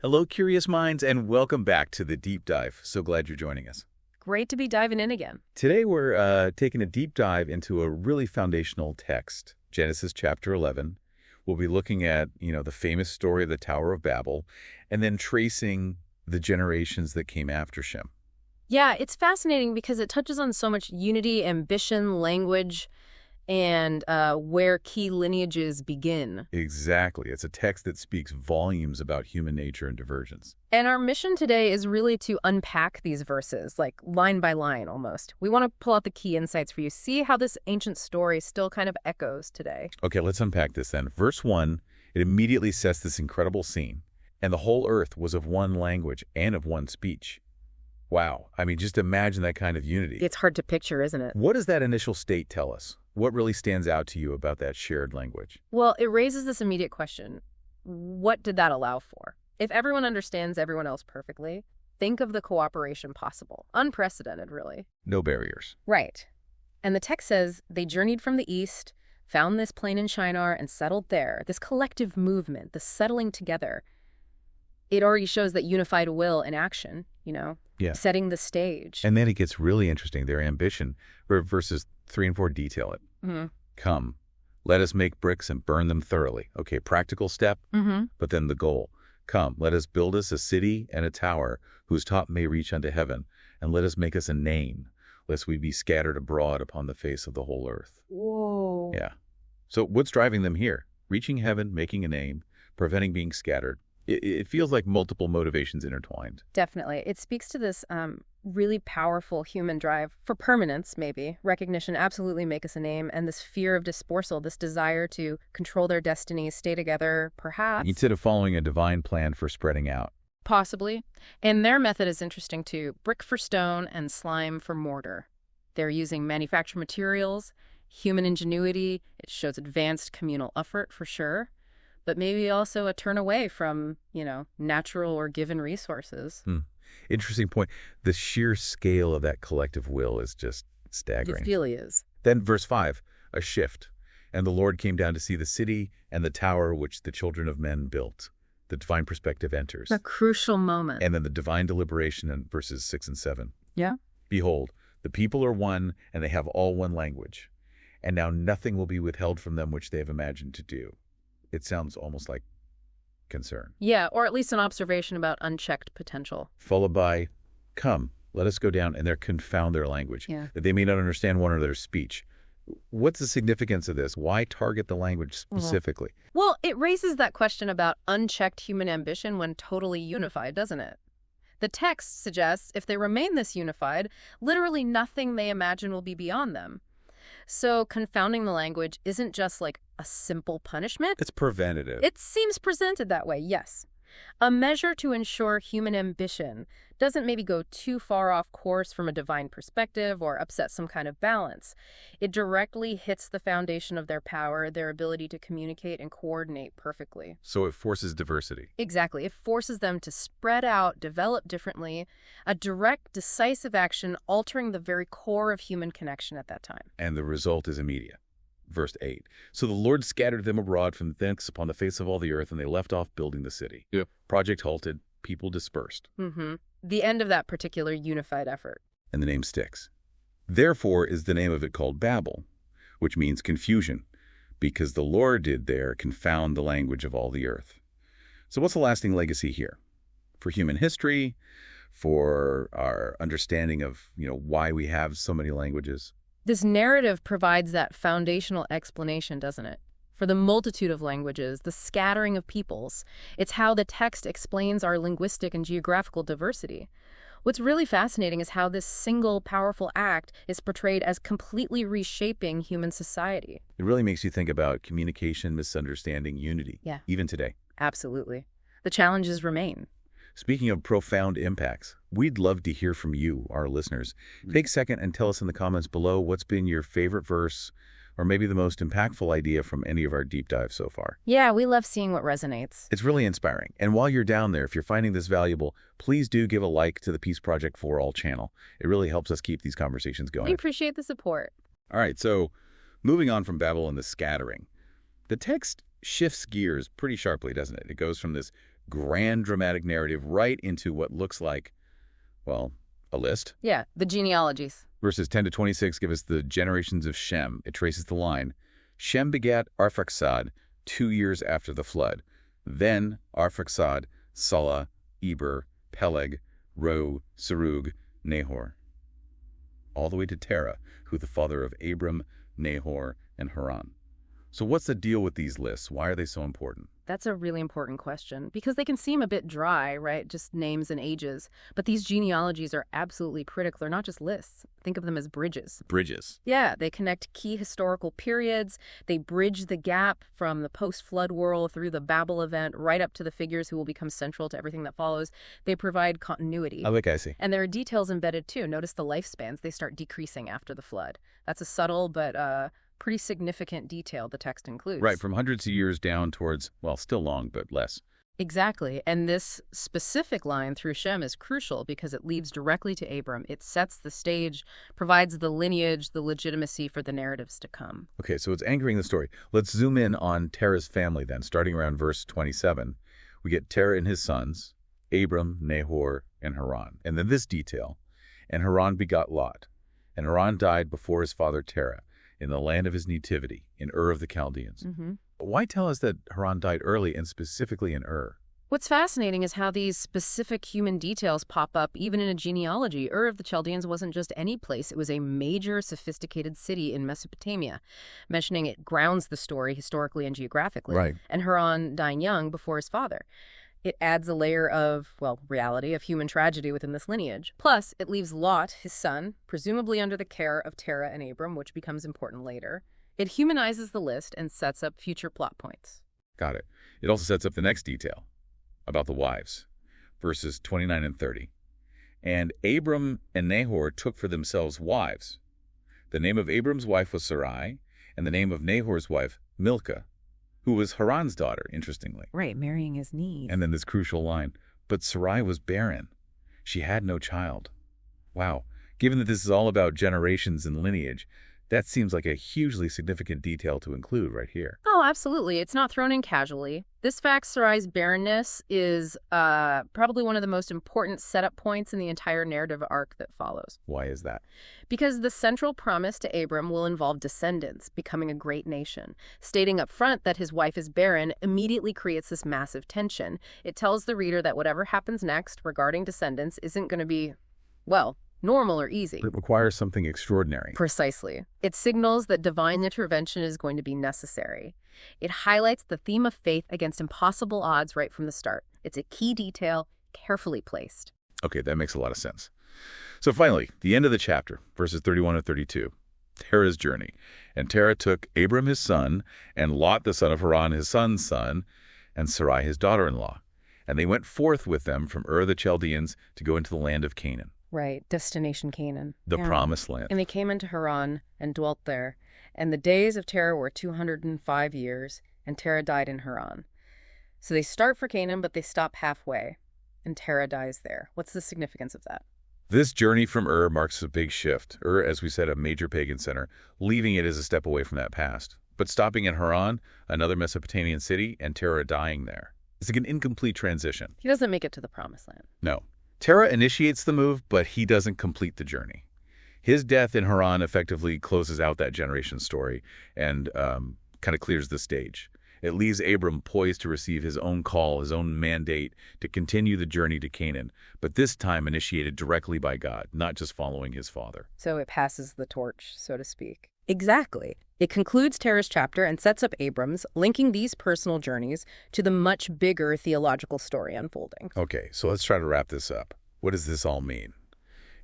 Hello, curious minds, and welcome back to the Deep Dive. So glad you're joining us. Great to be diving in again. Today, we're taking a deep dive into a really foundational text, Genesis chapter 11. We'll be looking at, the famous story of the Tower of Babel, and then tracing the generations that came after Shem. Yeah, it's fascinating because it touches on so much unity, ambition, language, and where key lineages begin. Exactly. It's a text that speaks volumes about human nature and divergence. And our mission today is really to unpack these verses, like line by line almost. We want to pull out the key insights for you, see how this ancient story still kind of echoes today. Okay, let's unpack this then. Verse 1, it immediately sets this incredible scene. And the whole earth was of one language and of one speech. Wow. I mean, just imagine that kind of unity. It's hard to picture, isn't it? What does that initial state tell us? What really stands out to you about that shared language? Well, it raises this immediate question. What did that allow for? If everyone understands everyone else perfectly, think of the cooperation possible. Unprecedented, really. No barriers. Right. And the text says they journeyed from the east, found this plain in Shinar, and settled there. This collective movement, the settling together. It already shows that unified will in action, Yeah. setting the stage. And then it gets really interesting. Their ambition, verses 3 and 4 detail it. Mm-hmm. Come, let us make bricks and burn them thoroughly. Okay, practical step, but then the goal. Come, let us build us a city and a tower whose top may reach unto heaven, and let us make us a name, lest we be scattered abroad upon the face of the whole earth. Whoa. Yeah. So what's driving them here? Reaching heaven, making a name, preventing being scattered. It feels like multiple motivations intertwined. Definitely. It speaks to this really powerful human drive for permanence, maybe, recognition, absolutely make us a name, and this fear of dispersal, this desire to control their destinies, stay together, perhaps. Instead of following a divine plan for spreading out. Possibly. And their method is interesting, too. Brick for stone and slime for mortar. They're using manufactured materials, human ingenuity. It shows advanced communal effort, for sure. But maybe also a turn away from, natural or given resources. Interesting point. The sheer scale of that collective will is just staggering. It really is. Then verse 5, a shift. And the Lord came down to see the city and the tower which the children of men built. The divine perspective enters. A crucial moment. And then the divine deliberation in verses 6 and 7. Yeah. Behold, the people are one, and they have all one language. And now nothing will be withheld from them which they have imagined to do. It sounds almost like concern. Yeah, or at least an observation about unchecked potential. Followed by, come, let us go down, and there confound their language, Yeah. that they may not understand one another's speech. What's the significance of this? Why target the language specifically? Well, it raises that question about unchecked human ambition when totally unified, doesn't it? The text suggests if they remain this unified, literally nothing they imagine will be beyond them. So confounding the language isn't just like a simple punishment. It's preventative. It seems presented that way, yes. A measure to ensure human ambition doesn't maybe go too far off course from a divine perspective or upset some kind of balance. It directly hits the foundation of their power, their ability to communicate and coordinate perfectly. So it forces diversity. Exactly. It forces them to spread out, develop differently, a direct, decisive action altering the very core of human connection at that time. And the result is immediate. Verse 8. So the Lord scattered them abroad from thence upon the face of all the earth, and they left off building the city. Yep. Project halted, people dispersed. The end of that particular unified effort. And the name sticks. Therefore is the name of it called Babel, which means confusion, because the Lord did there confound the language of all the earth. So what's the lasting legacy here? For human history, for our understanding of, why we have so many languages? This narrative provides that foundational explanation, doesn't it? For the multitude of languages, the scattering of peoples, it's how the text explains our linguistic and geographical diversity. What's really fascinating is how this single powerful act is portrayed as completely reshaping human society. It really makes you think about communication, misunderstanding, unity. Yeah. Even today. Absolutely. The challenges remain. Speaking of profound impacts, we'd love to hear from you, our listeners. Take a second and tell us in the comments below what's been your favorite verse or maybe the most impactful idea from any of our deep dives so far. Yeah, we love seeing what resonates. It's really inspiring. And while you're down there, if you're finding this valuable, please do give a like to the Peace Project for All channel. It really helps us keep these conversations going. We appreciate the support. All right, so moving on from Babel and the scattering, the text shifts gears pretty sharply, doesn't it? It goes from this grand dramatic narrative right into what looks like, well, a list. Yeah, the genealogies. Verses 10 to 26 give us the generations of Shem. It traces the line. Shem begat Arphaxad 2 years after the flood. Then Arphaxad, Salah, Eber, Peleg, Reu, Serug, Nahor. All the way to Terah, who the father of Abram, Nahor, and Haran. So what's the deal with these lists? Why are they so important? That's a really important question because they can seem a bit dry, right? Just names and ages. But these genealogies are absolutely critical. They're not just lists. Think of them as bridges. Bridges. Yeah, they connect key historical periods. They bridge the gap from the post-flood world through the Babel event right up to the figures who will become central to everything that follows. They provide continuity. I see. And there are details embedded too. Notice the lifespans. They start decreasing after the flood. That's a subtle but pretty significant detail the text includes. Right, from hundreds of years down towards, well, still long, but less. Exactly. And this specific line through Shem is crucial because it leads directly to Abram. It sets the stage, provides the lineage, the legitimacy for the narratives to come. Okay, so it's anchoring the story. Let's zoom in on Terah's family then, starting around verse 27. We get Terah and his sons, Abram, Nahor, and Haran. And then this detail, and Haran begot Lot. And Haran died before his father Terah, in the land of his nativity, in Ur of the Chaldeans. Why tell us that Haran died early and specifically in Ur? What's fascinating is how these specific human details pop up even in a genealogy. Ur of the Chaldeans wasn't just any place. It was a major, sophisticated city in Mesopotamia. Mentioning it grounds the story historically and geographically. Right. And Haran dying young before his father. It adds a layer of, well, reality, of human tragedy within this lineage. Plus, it leaves Lot, his son, presumably under the care of Terah and Abram, which becomes important later. It humanizes the list and sets up future plot points. Got it. It also sets up the next detail about the wives, verses 29 and 30. And Abram and Nahor took for themselves wives. The name of Abram's wife was Sarai, and the name of Nahor's wife, Milcah, who was Haran's daughter, interestingly. Right, marrying his niece. And then this crucial line, but Sarai was barren. She had no child. Wow. Given that this is all about generations and lineage, that seems like a hugely significant detail to include right here. Oh, absolutely. It's not thrown in casually. This fact, Sarai's barrenness, is probably one of the most important setup points in the entire narrative arc that follows. Why is that? Because the central promise to Abram will involve descendants, becoming a great nation. Stating up front that his wife is barren immediately creates this massive tension. It tells the reader that whatever happens next regarding descendants isn't going to be, well, normal or easy. It requires something extraordinary. Precisely. It signals that divine intervention is going to be necessary. It highlights the theme of faith against impossible odds right from the start. It's a key detail, carefully placed. Okay, that makes a lot of sense. So finally, the end of the chapter, verses 31 to 32, Terah's journey. And Terah took Abram his son, and Lot the son of Haran his son's son, and Sarai his daughter-in-law. And they went forth with them from Ur the Chaldeans to go into the land of Canaan. Right, destination Canaan. The promised land. And they came into Haran and dwelt there. And the days of Terah were 205 years, and Terah died in Haran. So they start for Canaan, but they stop halfway, and Terah dies there. What's the significance of that? This journey from Ur marks a big shift. Ur, as we said, a major pagan center, leaving it as a step away from that past. But stopping in Haran, another Mesopotamian city, and Terah dying there. It's like an incomplete transition. He doesn't make it to the promised land. No. Terah initiates the move, but he doesn't complete the journey. His death in Haran effectively closes out that generation's story and kind of clears the stage. It leaves Abram poised to receive his own call, his own mandate to continue the journey to Canaan, but this time initiated directly by God, not just following his father. So it passes the torch, so to speak. Exactly. It concludes Terah's chapter and sets up Abram's, linking these personal journeys to the much bigger theological story unfolding. Okay, so let's try to wrap this up. What does this all mean?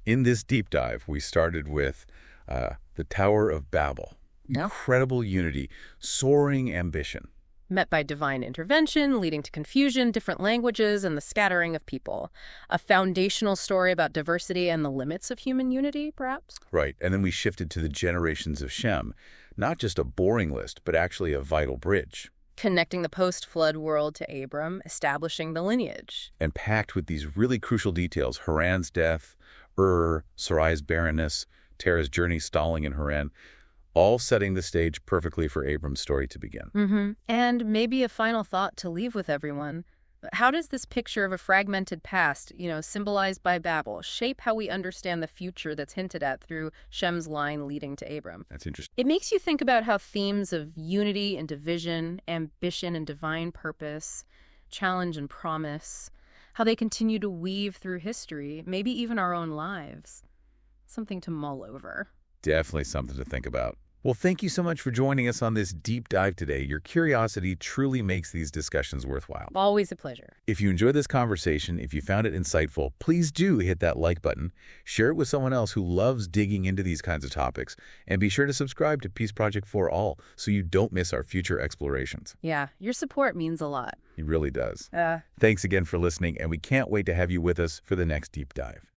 In this deep dive, we started with the Tower of Babel. Yeah. Incredible unity, soaring ambition. Met by divine intervention, leading to confusion, different languages, and the scattering of people. A foundational story about diversity and the limits of human unity, perhaps? Right, and then we shifted to the generations of Shem. Not just a boring list, but actually a vital bridge. Connecting the post-flood world to Abram, establishing the lineage. And packed with these really crucial details, Haran's death, Sarai's barrenness, Terah's journey stalling in Haran, all setting the stage perfectly for Abram's story to begin. And maybe a final thought to leave with everyone. How does this picture of a fragmented past, symbolized by Babel, shape how we understand the future that's hinted at through Shem's line leading to Abram? That's interesting. It makes you think about how themes of unity and division, ambition and divine purpose, challenge and promise, how they continue to weave through history, maybe even our own lives. Something to mull over. Definitely something to think about. Well, thank you so much for joining us on this deep dive today. Your curiosity truly makes these discussions worthwhile. Always a pleasure. If you enjoyed this conversation, if you found it insightful, please do hit that like button, share it with someone else who loves digging into these kinds of topics, and be sure to subscribe to Peace Project for All so you don't miss our future explorations. Yeah, your support means a lot. It really does. Thanks again for listening, and we can't wait to have you with us for the next deep dive.